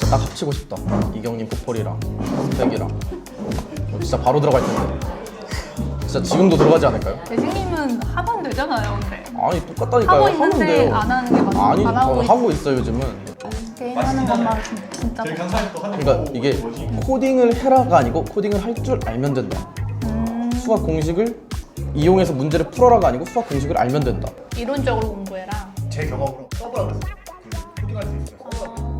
딱 합치고 싶다. 이경님 포폴이랑 스펙이랑 진짜 바로 들어갈 텐데. 진짜 지금도 들어가지 않을까요? 대승님은 하면 되잖아요, 근데. 아니 똑같다니까요. 하고 있는데 돼요. 안 하는 게 맞죠? 아니 안 저는 있- 하고 있어요 요즘은. 게임 하는 것만 진짜. 그러니까 이게 코딩을 해라가 아니고 코딩을 할 줄 알면 된다. 수학 공식을 이용해서 문제를 풀어라가 아니고 수학 공식을 알면 된다. 이론적으로 공부해라. 제 경험으로 서버라 그랬어요. 그 코딩할 수 있어요.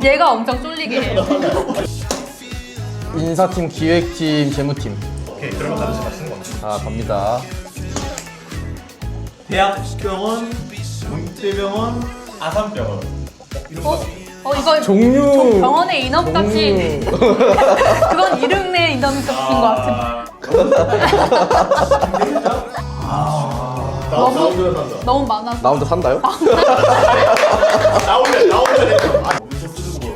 얘가 엄청 쫄리게 해요. 인사팀, 기획팀, 재무팀. 오케이, 그러면 나도 제가 쓰는 겁니다. 자 갑니다. 대학병원, 문대병원, 아산병원. 이거 종류. 병원의 인원값이 그건 이름 내 인원값인 것 같은데. 너무 많아서. 나 혼자 산다요? 나오면 문서 쓰는 거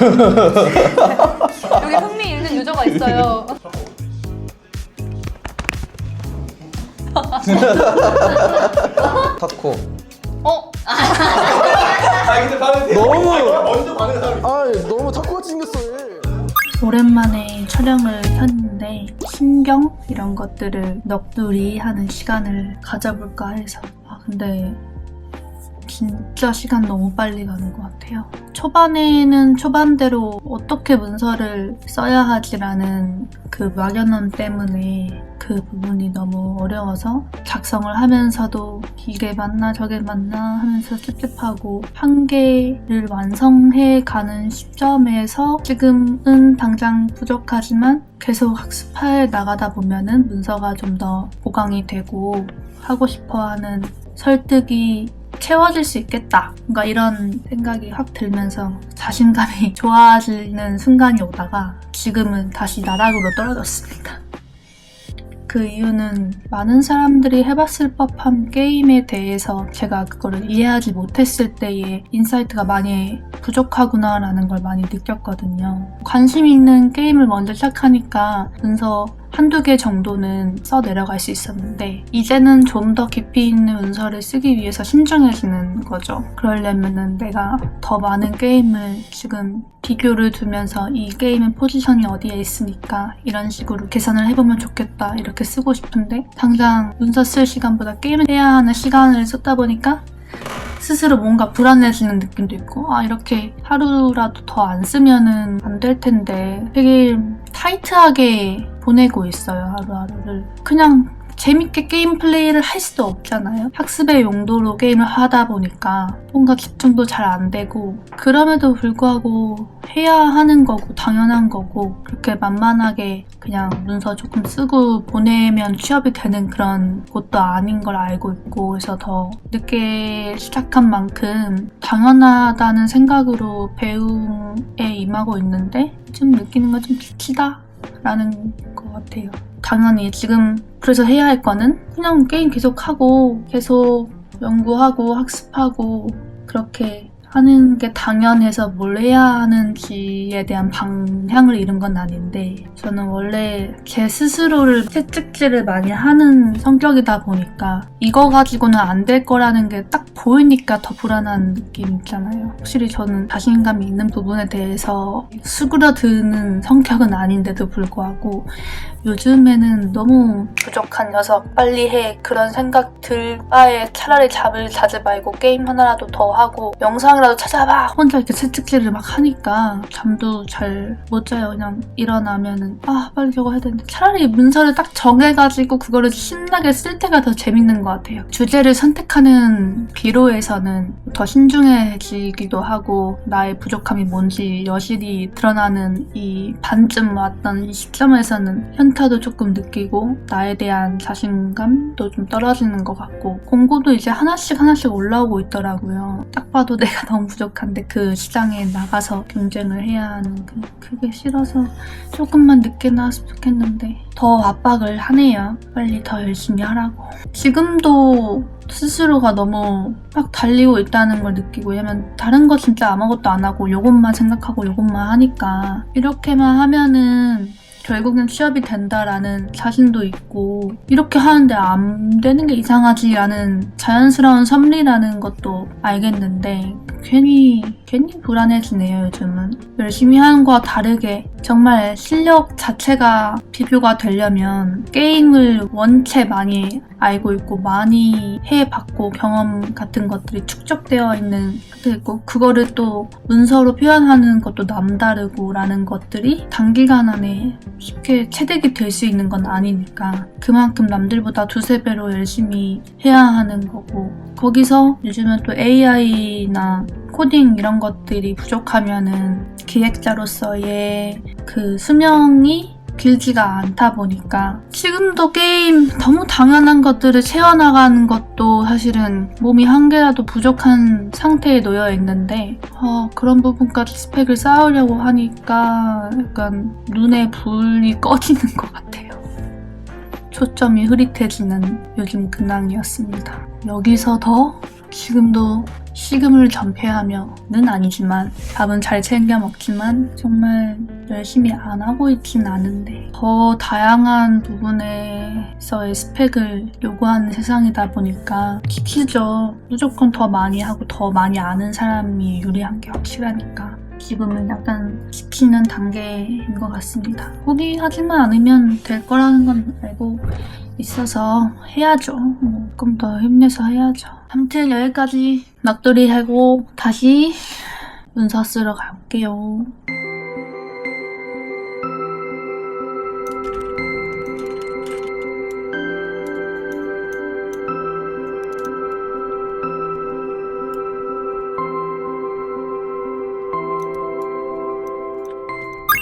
어려워. 여기 흥미 있는 유저가 있어요. 타코. 자기들 하면 돼. 너무 먼저 반응한 사람이 아 너무 타코같이 생겼어 얘. 오랜만에 촬영을 켰는데 신경 이런 것들을 넋두리 하는 시간을 가져볼까 해서 근데 진짜 시간 너무 빨리 가는 것 같아요. 초반에는 초반대로 어떻게 문서를 써야 하지라는 그 막연함 때문에 그 부분이 너무 어려워서 작성을 하면서도 이게 맞나 저게 맞나 하면서 찝찝하고 한계를 완성해 가는 시점에서 지금은 당장 부족하지만 계속 학습해 나가다 보면은 문서가 좀 더 보강이 되고 하고 싶어하는 설득이 채워질 수 있겠다. 뭔가 이런 생각이 확 들면서 자신감이 좋아지는 순간이 오다가 지금은 다시 나락으로 떨어졌습니다. 그 이유는 많은 사람들이 해봤을 법한 게임에 대해서 제가 그거를 이해하지 못했을 때의 인사이트가 많이 부족하구나라는 걸 많이 느꼈거든요. 관심 있는 게임을 먼저 시작하니까 문서 한두 개 정도는 써 내려갈 수 있었는데 이제는 좀 더 깊이 있는 문서를 쓰기 위해서 신중해지는 거죠. 그러려면은 내가 더 많은 게임을 지금 비교를 두면서 이 게임의 포지션이 어디에 있으니까 이런 식으로 계산을 해보면 좋겠다 이렇게 쓰고 싶은데 당장 문서 쓸 시간보다 게임을 해야 하는 시간을 썼다 보니까 스스로 뭔가 불안해지는 느낌도 있고 이렇게 하루라도 더 안 쓰면은 안 될 텐데 되게 타이트하게 보내고 있어요, 하루하루를. 그냥 재밌게 게임 플레이를 할 수도 없잖아요. 학습의 용도로 게임을 하다 보니까 뭔가 집중도 잘 안 되고 그럼에도 불구하고 해야 하는 거고 당연한 거고 그렇게 만만하게 그냥 문서 조금 쓰고 보내면 취업이 되는 그런 것도 아닌 걸 알고 있고 그래서 더 늦게 시작한 만큼 당연하다는 생각으로 배움에 임하고 있는데 좀 느끼는 건 좀 지치다 라는 것 같아요. 당연히 지금 그래서 해야 할 거는 그냥 게임 계속하고 계속 연구하고 학습하고 그렇게 하는 게 당연해서 뭘 해야 하는지에 대한 방향을 잃은 건 아닌데 저는 원래 제 스스로를 채찍질을 많이 하는 성격이다 보니까 이거 가지고는 안 될 거라는 게 딱 보이니까 더 불안한 느낌 있잖아요. 확실히 저는 자신감이 있는 부분에 대해서 수그러드는 성격은 아닌데도 불구하고 요즘에는 너무 부족한 녀석 빨리 해 그런 생각 들 바에 차라리 잠을 자지 말고 게임 하나라도 더 하고 영상이라도 찾아봐 혼자 이렇게 채찍질을 막 하니까 잠도 잘 못 자요. 그냥 일어나면은 빨리 저거 해야 되는데 차라리 문서를 딱 정해가지고 그거를 신나게 쓸 때가 더 재밌는 것 같아요. 주제를 선택하는 기로에서는 더 신중해지기도 하고 나의 부족함이 뭔지 여실히 드러나는 이 반쯤 왔던 이 시점에서는 현타도 조금 느끼고 나에 대한 자신감도 좀 떨어지는 것 같고 공고도 이제 하나씩 올라오고 있더라고요. 딱 봐도 내가 너무 부족한데 그 시장에 나가서 경쟁을 해야 하는 그게 싫어서 조금만 늦게 나왔으면 좋겠는데 더 압박을 하네요. 빨리 더 열심히 하라고. 지금도 스스로가 너무 막 달리고 있다는 걸 느끼고 왜냐면 다른 거 진짜 아무것도 안 하고 요것만 생각하고 요것만 하니까 이렇게만 하면은 결국엔 취업이 된다라는 자신도 있고 이렇게 하는데 안 되는 게 이상하지라는 자연스러운 섭리라는 것도 알겠는데 괜히 괜히 불안해지네요, 요즘은. 열심히 하는 거와 다르게 정말 실력 자체가 비교가 되려면 게임을 원체 많이 알고 있고 많이 해봤고 경험 같은 것들이 축적되어 있는 것도 있고 그거를 또 문서로 표현하는 것도 남다르고 라는 것들이 단기간 안에 쉽게 체득이 될 수 있는 건 아니니까 그만큼 남들보다 두세 배로 열심히 해야 하는 거고 거기서 요즘은 또 AI나 코딩 이런 것들이 부족하면은 기획자로서의 그 수명이 길지가 않다 보니까 지금도 게임 너무 당연한 것들을 채워나가는 것도 사실은 몸이 한 개라도 부족한 상태에 놓여 있는데 그런 부분까지 스펙을 쌓으려고 하니까 약간 눈에 불이 꺼지는 것 같아요. 초점이 흐릿해지는 요즘 근황이었습니다. 여기서 더 지금도 식음을 전폐하며는 아니지만 밥은 잘 챙겨 먹지만 정말 열심히 안 하고 있진 않은데 더 다양한 부분에서의 스펙을 요구하는 세상이다 보니까 시키죠. 무조건 더 많이 하고 더 많이 아는 사람이 유리한 게 확실하니까 지금은 약간 시키는 단계인 것 같습니다. 포기하지만 않으면 될 거라는 건 알고 있어서 해야죠. 조금 더 힘내서 해야죠. 아무튼 여기까지 막돌이 하고 다시 문서 쓰러 갈게요.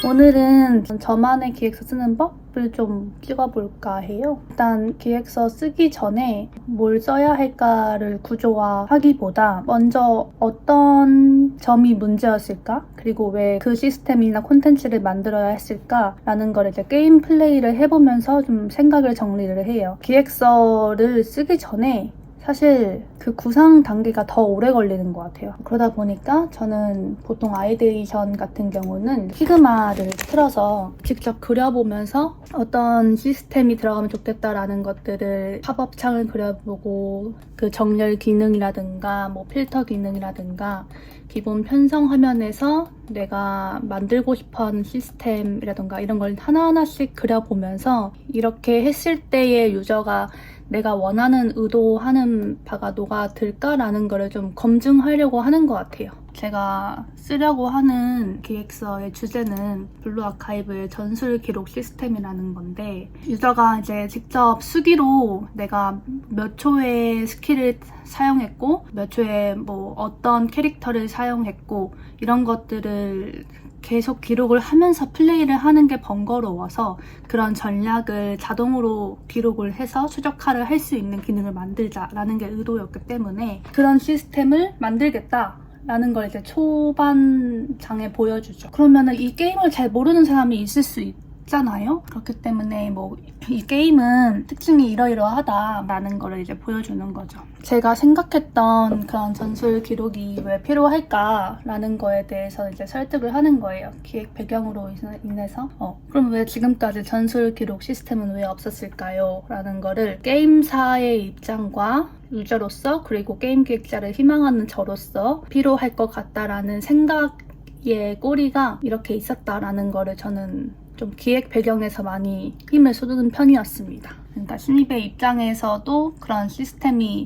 오늘은 저만의 기획서 쓰는 법을 좀 찍어볼까 해요. 일단 기획서 쓰기 전에 뭘 써야 할까를 구조화하기보다 먼저 어떤 점이 문제였을까? 그리고 왜 그 시스템이나 콘텐츠를 만들어야 했을까라는 걸 이제 게임 플레이를 해보면서 좀 생각을 정리를 해요. 기획서를 쓰기 전에 사실 그 구상 단계가 더 오래 걸리는 것 같아요. 그러다 보니까 저는 보통 아이데이션 같은 경우는 피그마를 틀어서 직접 그려보면서 어떤 시스템이 들어가면 좋겠다라는 것들을 팝업창을 그려보고 그 정렬 기능이라든가 뭐 필터 기능이라든가 기본 편성 화면에서 내가 만들고 싶어하는 시스템이라든가 이런 걸 하나하나씩 그려보면서 이렇게 했을 때의 유저가 내가 원하는 의도하는 바가 녹아들까라는 거를 좀 검증하려고 하는 것 같아요. 제가 쓰려고 하는 기획서의 주제는 블루 아카이브의 전술 기록 시스템이라는 건데 유저가 이제 직접 수기로 내가 몇 초의 스킬을 사용했고 몇 초에 뭐 어떤 캐릭터를 사용했고 이런 것들을 계속 기록을 하면서 플레이를 하는 게 번거로워서 그런 전략을 자동으로 기록을 해서 최적화를 할 수 있는 기능을 만들자라는 게 의도였기 때문에 그런 시스템을 만들겠다라는 걸 이제 초반장에 보여주죠. 그러면은 이 게임을 잘 모르는 사람이 있을 수 있잖아요. 그렇기 때문에 뭐 이 게임은 특징이 이러이러하다라는 거를 이제 보여주는 거죠. 제가 생각했던 그런 전술 기록이 왜 필요할까라는 거에 대해서 이제 설득을 하는 거예요. 기획 배경으로 인해서. 그럼 왜 지금까지 전술 기록 시스템은 왜 없었을까요? 라는 거를 게임사의 입장과 유저로서 그리고 게임 기획자를 희망하는 저로서 필요할 것 같다라는 생각의 꼬리가 이렇게 있었다라는 거를 저는 좀 기획 배경에서 많이 힘을 쏟는 편이었습니다. 그러니까 신입의 입장에서도 그런 시스템이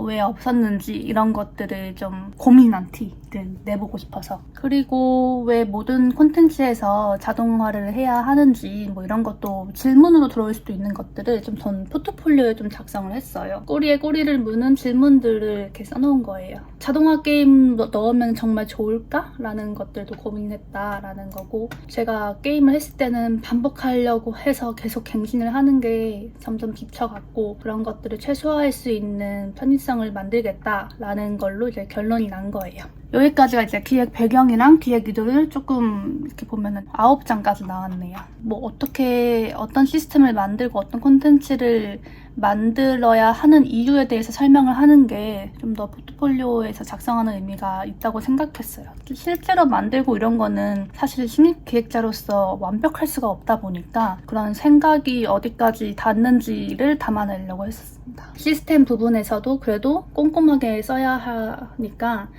왜 없었는지 이런 것들을 좀 고민한 티를 내보고 싶어서 그리고 왜 모든 콘텐츠에서 자동화를 해야 하는지 뭐 이런 것도 질문으로 들어올 수도 있는 것들을 좀 전 포트폴리오에 좀 작성을 했어요. 꼬리에 꼬리를 무는 질문들을 이렇게 써놓은 거예요. 자동화 게임 넣으면 정말 좋을까? 라는 것들도 고민했다라는 거고 제가 게임을 했을 때는 반복하려고 해서 계속 갱신을 하는 게 점점 지쳐갔고 그런 것들을 최소화할 수 있는 편의성을 만들겠다라는 걸로 이제 결론이 난 거예요. 여기까지가 이제 기획 배경이랑 기획 의도를 조금 이렇게 보면은 9장까지 나왔네요. 뭐 어떻게 어떤 시스템을 만들고 어떤 콘텐츠를 만들어야 하는 이유에 대해서 설명을 하는 게 좀 더 포트폴리오에서 작성하는 의미가 있다고 생각했어요. 실제로 만들고 이런 거는 사실 신입 기획자로서 완벽할 수가 없다 보니까 그런 생각이 어디까지 닿는지를 담아내려고 했었습니다. 시스템 부분에서도 그래도 꼼꼼하게 써야 하니까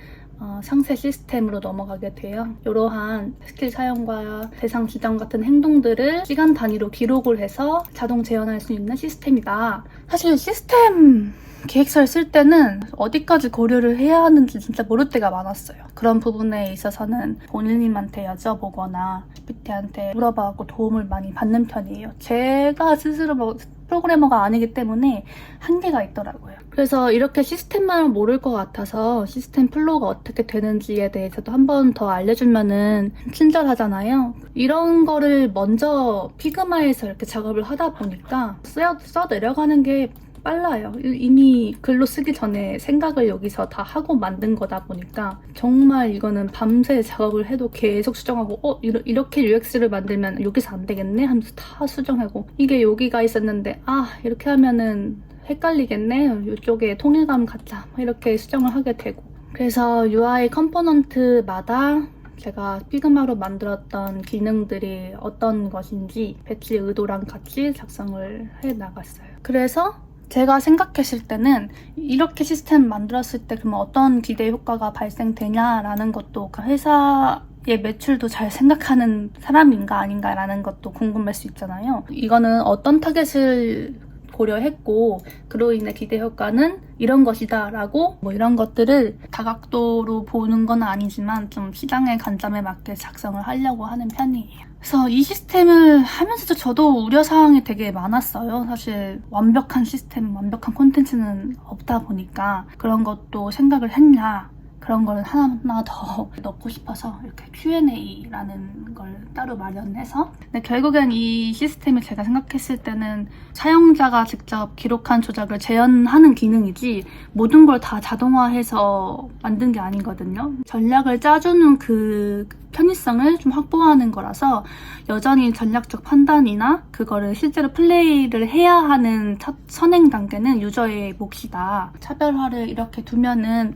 상세 시스템으로 넘어가게 돼요. 이러한 스킬 사용과 대상 지정 같은 행동들을 시간 단위로 기록을 해서 자동 재현할 수 있는 시스템이다. 사실 시스템 기획서를 쓸 때는 어디까지 고려를 해야 하는지 진짜 모를 때가 많았어요. 그런 부분에 있어서는 본인님한테 여쭤보거나 PPT한테 물어봐갖고 도움을 많이 받는 편이에요. 제가 스스로 프로그래머가 아니기 때문에 한계가 있더라고요. 그래서 이렇게 시스템만 모를 것 같아서 시스템 플로우가 어떻게 되는지에 대해서도 한 번 더 알려주면은 친절하잖아요. 이런 거를 먼저 피그마에서 이렇게 작업을 하다 보니까 써 내려가는 게 빨라요. 이미 글로 쓰기 전에 생각을 여기서 다 하고 만든 거다 보니까 정말 이거는 밤새 작업을 해도 계속 수정하고 이렇게 UX를 만들면 여기서 안 되겠네 하면서 다 수정하고 이게 여기가 있었는데 이렇게 하면은 헷갈리겠네 이쪽에 통일감 갖자 이렇게 수정을 하게 되고 그래서 UI 컴포넌트마다 제가 피그마로 만들었던 기능들이 어떤 것인지 배치 의도랑 같이 작성을 해 나갔어요. 그래서 제가 생각했을 때는 이렇게 시스템 만들었을 때 그러면 어떤 기대 효과가 발생되냐라는 것도 그 회사의 매출도 잘 생각하는 사람인가 아닌가라는 것도 궁금할 수 있잖아요. 이거는 어떤 타겟을 고려했고 그로 인해 기대 효과는 이런 것이다 라고 이런 것들을 다각도로 보는 건 아니지만 좀 시장의 관점에 맞게 작성을 하려고 하는 편이에요. 그래서 이 시스템을 하면서도 저도 우려사항이 되게 많았어요. 사실 완벽한 시스템, 완벽한 콘텐츠는 없다 보니까 그런 것도 생각을 했냐 그런 거를 하나 더 넣고 싶어서 이렇게 Q&A라는 걸 따로 마련해서 근데 결국엔 이 시스템을 제가 생각했을 때는 사용자가 직접 기록한 조작을 재현하는 기능이지 모든 걸 다 자동화해서 만든 게 아니거든요. 전략을 짜주는 그 편의성을 좀 확보하는 거라서 여전히 전략적 판단이나 그거를 실제로 플레이를 해야 하는 첫 선행 단계는 유저의 몫이다. 차별화를 이렇게 두면은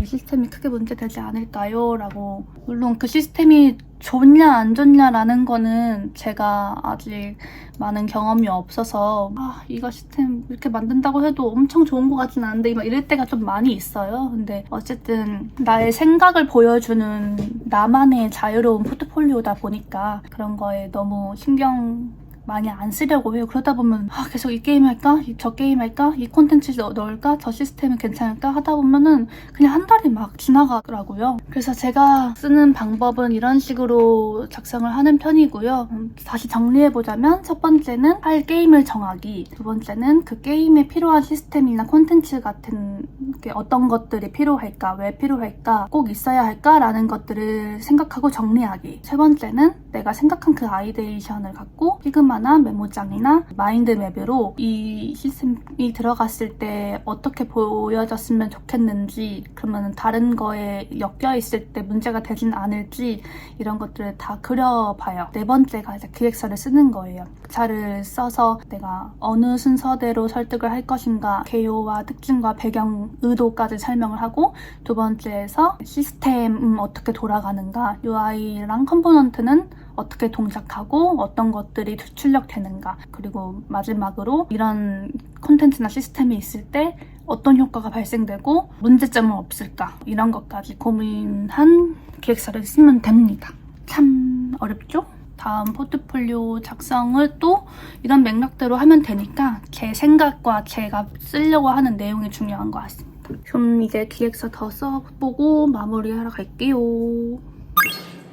이 시스템이 크게 문제되지 않을까요? 라고 물론 그 시스템이 좋냐 안 좋냐라는 거는 제가 아직 많은 경험이 없어서 이거 시스템 이렇게 만든다고 해도 엄청 좋은 것 같진 않은데 막 이럴 때가 좀 많이 있어요. 근데 어쨌든 나의 생각을 보여주는 나만의 자유로운 포트폴리오다 보니까 그런 거에 너무 신경 많이 안 쓰려고 해요. 그러다 보면 계속 이 게임 할까? 저 게임 할까? 이 콘텐츠 넣을까? 저 시스템이 괜찮을까? 하다 보면은 그냥 한 달이 막 지나가더라고요. 그래서 제가 쓰는 방법은 이런 식으로 작성을 하는 편이고요. 다시 정리해보자면 첫 번째는 할 게임을 정하기, 두 번째는 그 게임에 필요한 시스템이나 콘텐츠 같은 게 어떤 것들이 필요할까? 왜 필요할까? 꼭 있어야 할까? 라는 것들을 생각하고 정리하기, 세 번째는 내가 생각한 그 아이데이션을 갖고 피그마나 메모장이나 마인드맵으로 이 시스템이 들어갔을 때 어떻게 보여졌으면 좋겠는지, 그러면 다른 거에 엮여있을 때 문제가 되진 않을지 이런 것들을 다 그려봐요. 네 번째가 이제 기획서를 쓰는 거예요. 기사를 써서 내가 어느 순서대로 설득을 할 것인가, 개요와 특징과 배경, 의도까지 설명을 하고, 두 번째에서 시스템은 어떻게 돌아가는가, UI랑 컴포넌트는 어떻게 동작하고 어떤 것들이 출력되는가, 그리고 마지막으로 이런 콘텐츠나 시스템이 있을 때 어떤 효과가 발생되고 문제점은 없을까, 이런 것까지 고민한 기획서를 쓰면 됩니다. 참 어렵죠? 다음 포트폴리오 작성을 또 이런 맥락대로 하면 되니까 제 생각과 제가 쓰려고 하는 내용이 중요한 것 같습니다. 그럼 이제 기획서 더 써보고 마무리하러 갈게요.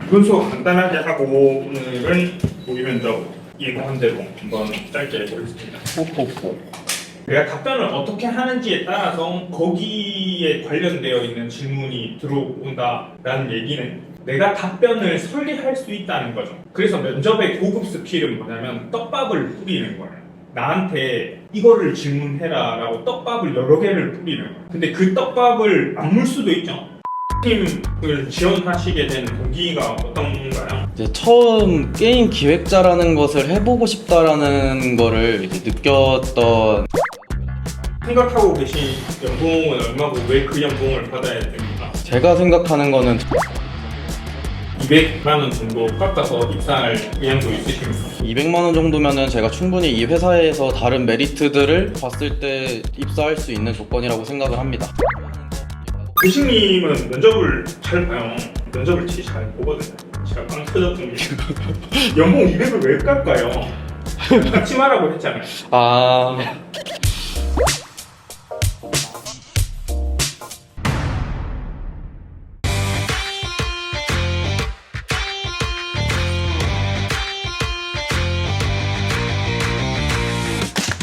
순서 간단하게 하고 오늘은 보기 면접 예고한 대로 한번 짧게 해보겠습니다. 내가 답변을 어떻게 하는지에 따라서 거기에 관련되어 있는 질문이 들어온다라는 얘기는 내가 답변을 설계할 수 있다는 거죠. 그래서 면접의 고급 스킬은 뭐냐면 떡밥을 뿌리는 거예요. 나한테 이거를 질문해라 라고 떡밥을 여러 개를 뿌리는 거예요. 근데 그 떡밥을 안 물 수도 있죠. 팀을 지원하시게 된 동기가 어떤가요? 이제 처음 게임 기획자라는 것을 해보고 싶다라는 거를 이제 느꼈던. 생각하고 계신 연봉은 얼마고 왜 그 연봉을 받아야 됩니까? 제가 생각하는 거는 200만 원 정도 깎아서 입사할 의향도 있으십니까? 200만 원 정도면은 제가 충분히 이 회사에서 다른 메리트들을 봤을 때 입사할 수 있는 조건이라고 생각을 합니다. 교식님은 면접을 잘 봐요. 면접을 진짜 잘 보거든요. 제가 빵 터졌던 게 연봉 200을 왜 깎아요? 깎지 마라고 했잖아요. 아.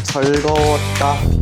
즐거웠다.